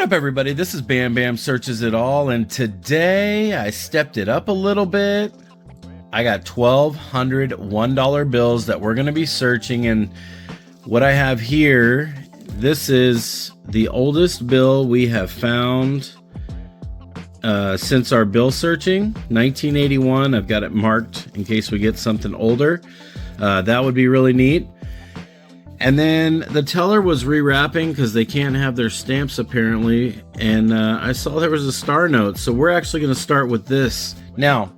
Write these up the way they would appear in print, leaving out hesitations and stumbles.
What up, everybody? This is Bam Bam Searches It All, and today I stepped it up a little bit. I got 1,200 $1 bills that we're going to be searching, and what I have here, this is the oldest bill we have found since our bill searching, 1981. I've got it marked in case we get something older. That would be really neat. And then the teller was rewrapping because they can't have their stamps apparently. And I saw there was a star note. So we're actually going to start with this. Now,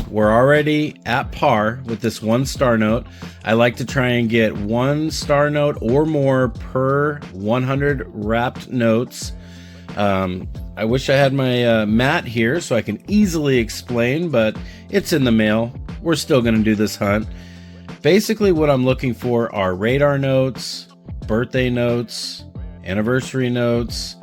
we're already at par with this one star note. I like to try and get one star note or more per 100 wrapped notes. I wish I had my mat here so I can easily explain, but it's in the mail. We're still going to do this hunt. Basically, what I'm looking for are radar notes, birthday notes, anniversary notes.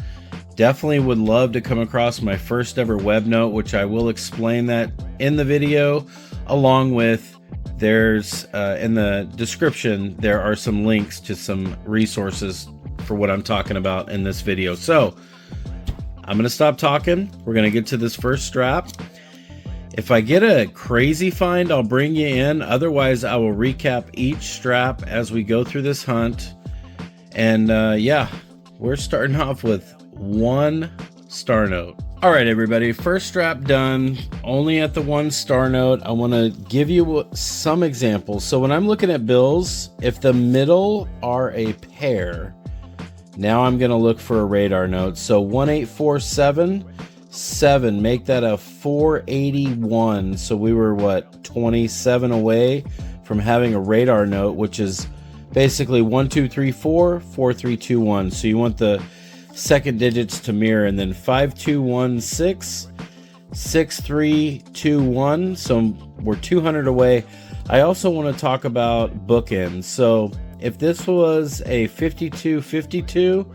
Definitely would love to come across my first ever web note, which I will explain that in the video, along with there's in the description, there are some links to some resources for what I'm talking about in this video. So I'm going to stop talking. We're going to get to this first strap. If I get a crazy find, I'll bring you in. Otherwise, I will recap each strap as we go through this hunt. And yeah, we're starting off with one star note. All right, everybody, first strap done, only at the one star note. I want to give you some examples. So when I'm looking at bills, if the middle are a pair, now I'm going to look for a radar note. So 1847. 7, make that a 481. So we were what, 27 away from having a radar note, which is basically 1 2 3 4 4 3 2 1. So you want the second digits to mirror, and then 5216 6321. So we're 200 away. I also want to talk about bookends. So if this was a 5252,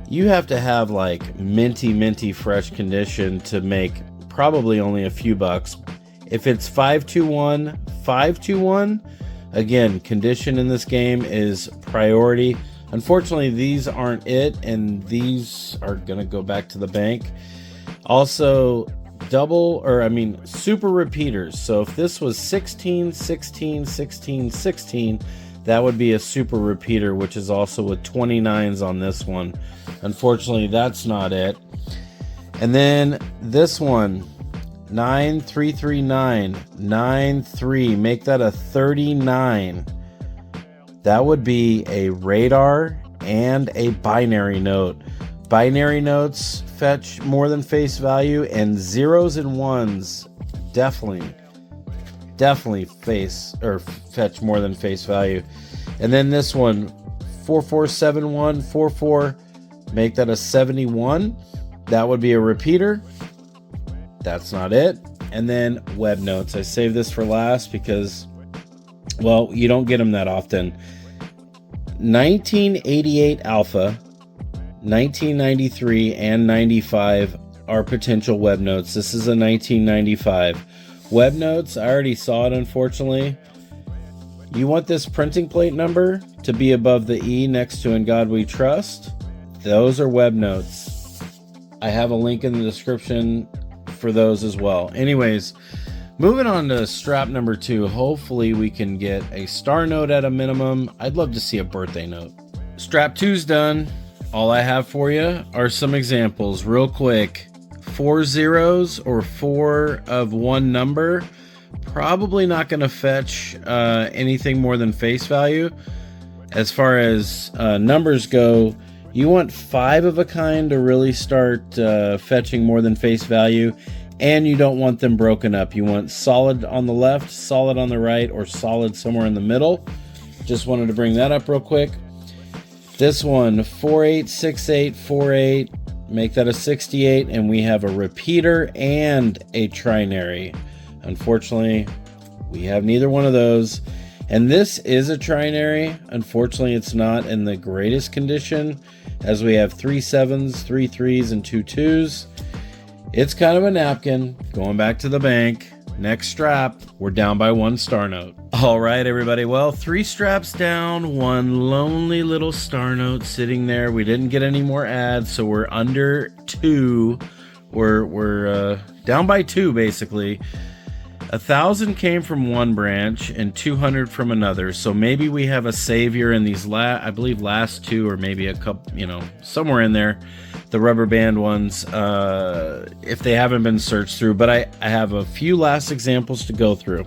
you have to have like minty fresh condition to make probably only a few bucks. If it's 521, again, condition in this game is priority. Unfortunately, these aren't it, and these are gonna go back to the bank. Also, super repeaters. So if this was 16, 16, 16, 16, that would be a super repeater, which is also with 29s on this one. Unfortunately, that's not it. And then this one, 9339, 93, make that a 39. That would be a radar and a binary note. Binary notes fetch more than face value, and zeros and ones definitely fetch more than face value. And then this one, 4471, 44, make that a 71. That would be a repeater. That's not it. And then web notes. I saved this for last because, well, you don't get them that often. 1988 alpha, 1993 and 95 are potential web notes. This is a 1995. Web notes, I already saw it, unfortunately. You want this printing plate number to be above the E next to In God We Trust. Those are web notes. I have a link in the description for those as well. Anyways, moving on to strap number 2. Hopefully we can get a star note at a minimum. I'd love to see a birthday note. Strap 2's done. All I have for you are some examples real quick. 4 zeros or 4 of one number, probably not going to fetch anything more than face value. As far as numbers go, you want 5 of a kind to really start fetching more than face value, and you don't want them broken up. You want solid on the left, solid on the right, or solid somewhere in the middle. Just wanted to bring that up real quick. This one, 486848. Make that a 68, and we have a repeater and a trinary. Unfortunately, we have neither one of those. And this is a trinary. Unfortunately, it's not in the greatest condition, as we have 3 7s, 3 3s, and 2 2s. It's kind of a napkin. Going back to the bank. Next strap, we're down by one star note. All right, everybody. Well, 3 straps down, 1 lonely little star note sitting there. We didn't get any more ads, so we're under 2. We're down by 2, basically. 1,000 came from one branch and 200 from another. So maybe we have a savior in these I believe last 2, or maybe a couple, somewhere in there, the rubber band ones, if they haven't been searched through. But I have a few last examples to go through.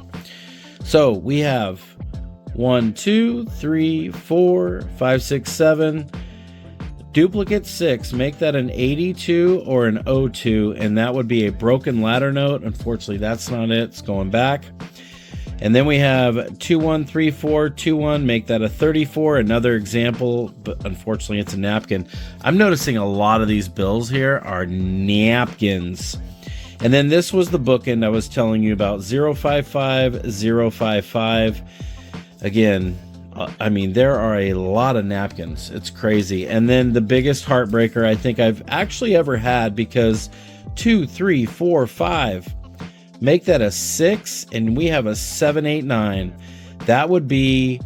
So we have 1, 2, 3, 4, 5, 6, 7. Duplicate 6, make that an 82 or an 02, and that would be a broken ladder note. Unfortunately, that's not it. It's going back. And then we have 2, 1, 3, 4, 2, 1, make that a 34. Another example, but unfortunately, it's a napkin. I'm noticing a lot of these bills here are napkins. And then this was the bookend I was telling you about, 055, 055. Again, I mean, there are a lot of napkins. It's crazy. And then the biggest heartbreaker I think I've actually ever had, because 2, 3, 4, 5, make that a 6, and we have a 789. That would be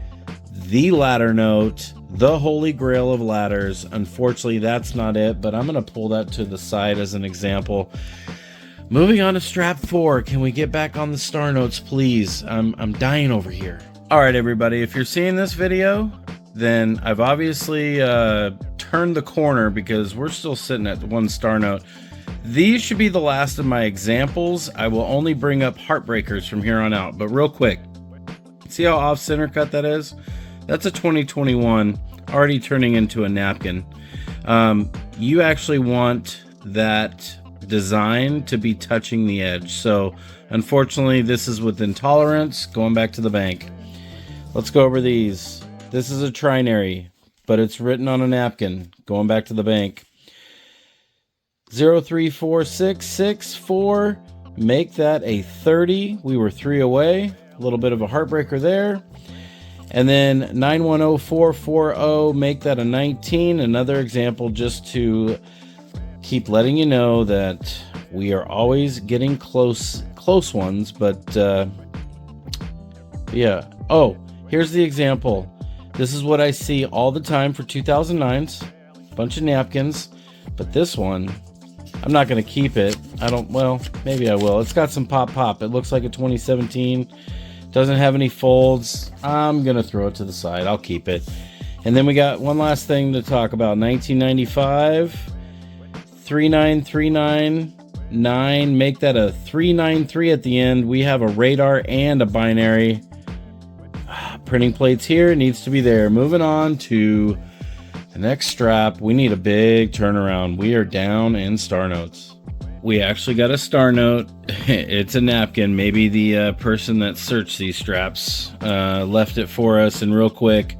the ladder note, the holy grail of ladders. Unfortunately, that's not it, but I'm going to pull that to the side as an example. Moving on to strap 4. Can we get back on the star notes, please? I'm dying over here. All right, everybody, if you're seeing this video, then I've obviously turned the corner, because we're still sitting at 1 star note. These should be the last of my examples. I will only bring up heartbreakers from here on out. But real quick, see how off center cut that is? That's a 2021 already turning into a napkin. You actually want that design to be touching the edge. So unfortunately, this is with intolerance, going back to the bank. Let's go over these. This is a trinary, but it's written on a napkin, going back to the bank. 0346664, make that a 30. We were 3 away. A little bit of a heartbreaker there. And then 910440, make that a 19. Another example, just to keep letting you know that we are always getting close ones. But yeah. Oh, here's the example. This is what I see all the time for 2009s. Bunch of napkins. But this one, I'm not going to keep it. Well, maybe I will. It's got some pop. It looks like a 2017. Doesn't have any folds. I'm going to throw it to the side. I'll keep it. And then we got one last thing to talk about. 1995. 39399. Make that a 393 at the end. We have a radar and a binary. Printing plates here, needs to be there. Moving on to the next strap. We need a big turnaround. We are down in star notes. We actually got a star note. It's a napkin. Maybe the person that searched these straps left it for us. And real quick,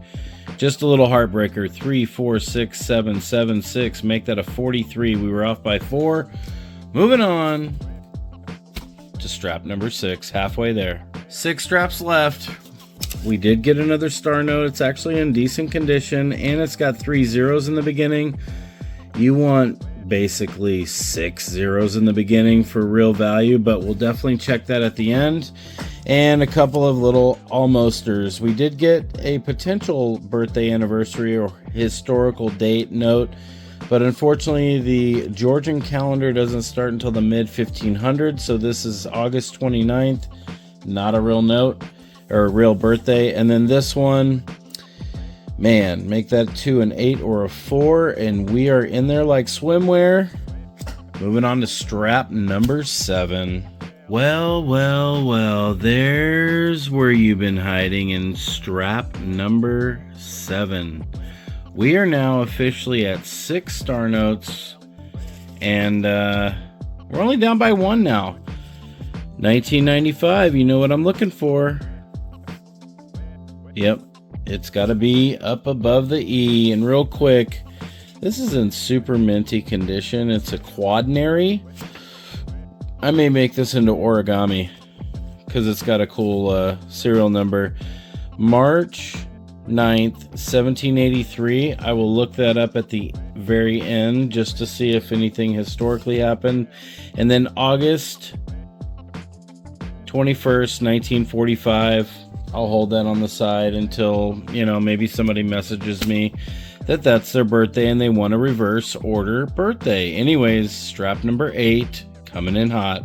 just a little heartbreaker. 3, 4, 6, 7, 7, 6. Make that a 43. We were off by 4. Moving on to strap number 6. Halfway there. 6 straps left. We did get another star note. It's actually in decent condition, and it's got 3 zeros in the beginning. You want basically 6 zeros in the beginning for real value, but we'll definitely check that at the end. And a couple of little almosters. We did get a potential birthday anniversary or historical date note, but unfortunately the Georgian calendar doesn't start until the mid 1500s, so this is August 29th. Not a real note or a real birthday. And then this one, man, make that 2 an 8 or a 4, and we are in there like swimwear. Moving on to strap number 7. Well, there's where you've been hiding, in strap number 7. We are now officially at 6 star notes, and we're only down by 1 now. 1995, you know what I'm looking for. Yep, it's got to be up above the E. And real quick, this is in super minty condition. It's a quadnary. I may make this into origami because it's got a cool serial number. March 9th, 1783. I will look that up at the very end just to see if anything historically happened. And then August 21st, 1945. I'll hold that on the side until, you know, maybe somebody messages me that that's their birthday and they want a reverse order birthday. Anyways, strap number 8 coming in hot.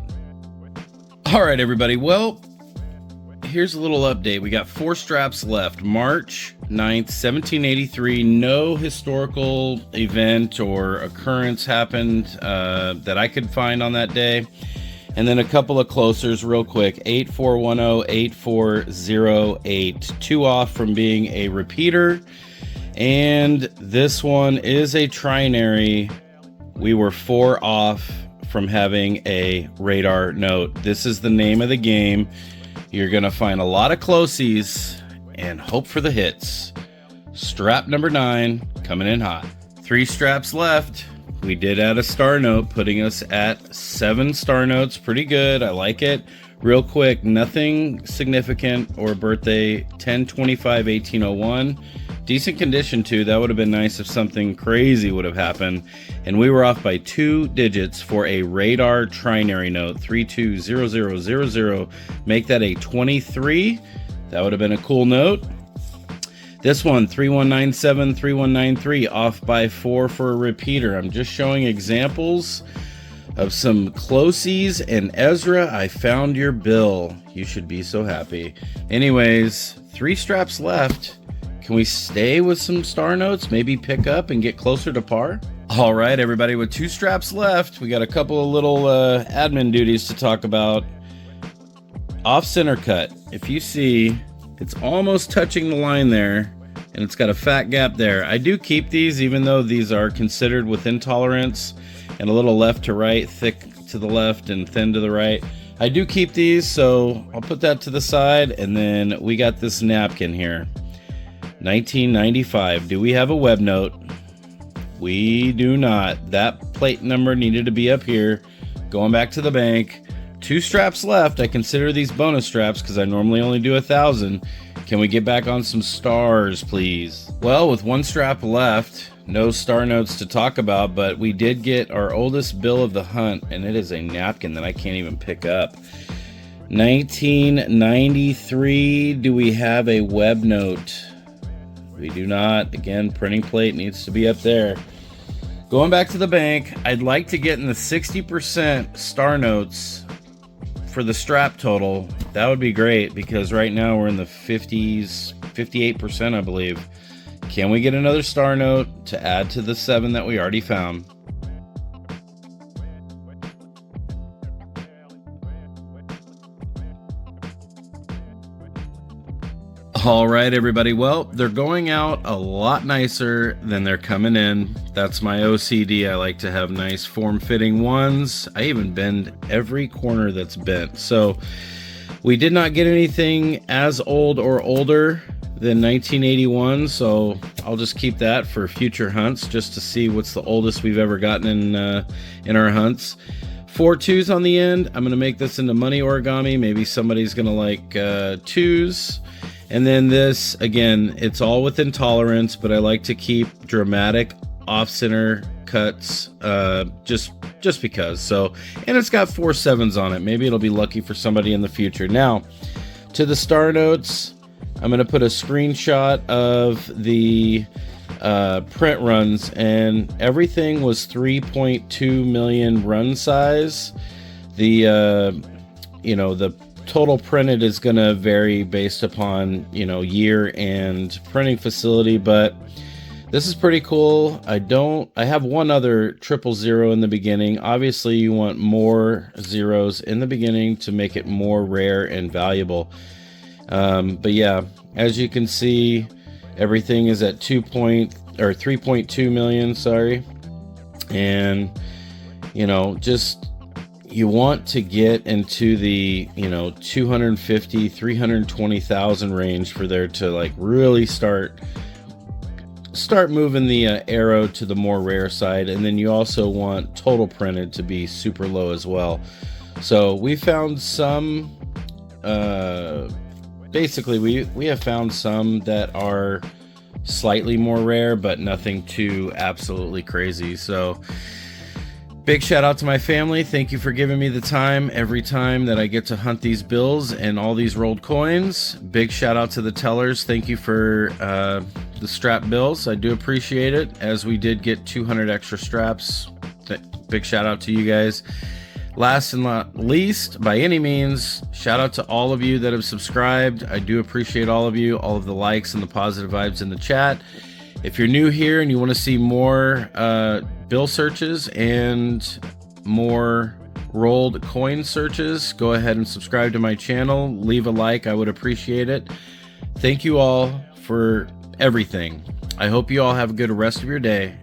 All right, everybody. Well, here's a little update. We got 4 straps left. March 9th, 1783. No historical event or occurrence happened that I could find on that day. And then a couple of closers real quick. 8410, 8408. 2 off from being a repeater. And this one is a trinary. We were 4 off from having a radar note. This is the name of the game. You're going to find a lot of closies and hope for the hits. Strap number 9 coming in hot. 3 straps left. We did add a star note, putting us at 7 star notes. Pretty good. I like it. Real quick, nothing significant or birthday. 10/25/1801. Decent condition too. That would have been nice if something crazy would have happened. And we were off by 2 digits for a radar trinary note. 320000. Make that a 23. That would have been a cool note. This one, 3197, 3193, off by 4 for a repeater. I'm just showing examples of some closies. And Ezra, I found your bill. You should be so happy. Anyways, 3 straps left. Can we stay with some star notes? Maybe pick up and get closer to par? All right, everybody, with 2 straps left, we got a couple of little admin duties to talk about. Off center cut. If you see, it's almost touching the line there, and it's got a fat gap there. I do keep these, even though these are considered within tolerance, and a little left to right, thick to the left and thin to the right. I do keep these, so I'll put that to the side. And then we got this napkin here. 1995. Do we have a web note? We do not. That plate number needed to be up here. Going back to the bank. 2 straps left. I consider these bonus straps because I normally only do 1,000. Can we get back on some stars, please? Well, with 1 strap left, no star notes to talk about, but we did get our oldest bill of the hunt, and it is a napkin that I can't even pick up. 1993. Do we have a web note? We do not. Again, printing plate needs to be up there. Going back to the bank, I'd like to get in the 60% star notes for the strap total. That would be great because right now we're in the 50s, 58%, I believe. Can we get another star note to add to the 7 that we already found? All right, everybody. Well, they're going out a lot nicer than they're coming in. That's my OCD. I like to have nice form-fitting ones. I even bend every corner that's bent. So we did not get anything as old or older than 1981. So I'll just keep that for future hunts just to see what's the oldest we've ever gotten in our hunts. 4 2s on the end. I'm going to make this into money origami. Maybe somebody's going to like 2s. And then this, again, it's all within tolerance, but I like to keep dramatic off-center cuts just because. So, and it's got 4 7s on it. Maybe it'll be lucky for somebody in the future. Now, to the star notes, I'm going to put a screenshot of the print runs, and everything was 3.2 million run size. The total printed is going to vary based upon, year and printing facility, but this is pretty cool. I have one other 000 in the beginning. Obviously you want more zeros in the beginning to make it more rare and valuable. But yeah, as you can see, everything is at 3.2 million, sorry. And, you want to get into the 250 320,000 range for there to like really start moving the arrow to the more rare side. And then you also want total printed to be super low as well. So we found some basically we have found some that are slightly more rare, but nothing too absolutely crazy. So Big shout out to my family. Thank you for giving me the time every time that I get to hunt these bills and all these rolled coins. Big shout out to the tellers. Thank you for the strap bills. I do appreciate it, as we did get 200 extra straps. Big shout out to you guys. Last and not least, by any means, shout out to all of you that have subscribed. I do appreciate all of you, all of the likes and the positive vibes in the chat. If you're new here and you want to see more bill searches and more rolled coin searches, go ahead and subscribe to my channel. Leave a like. I would appreciate it. Thank you all for everything. I hope you all have a good rest of your day,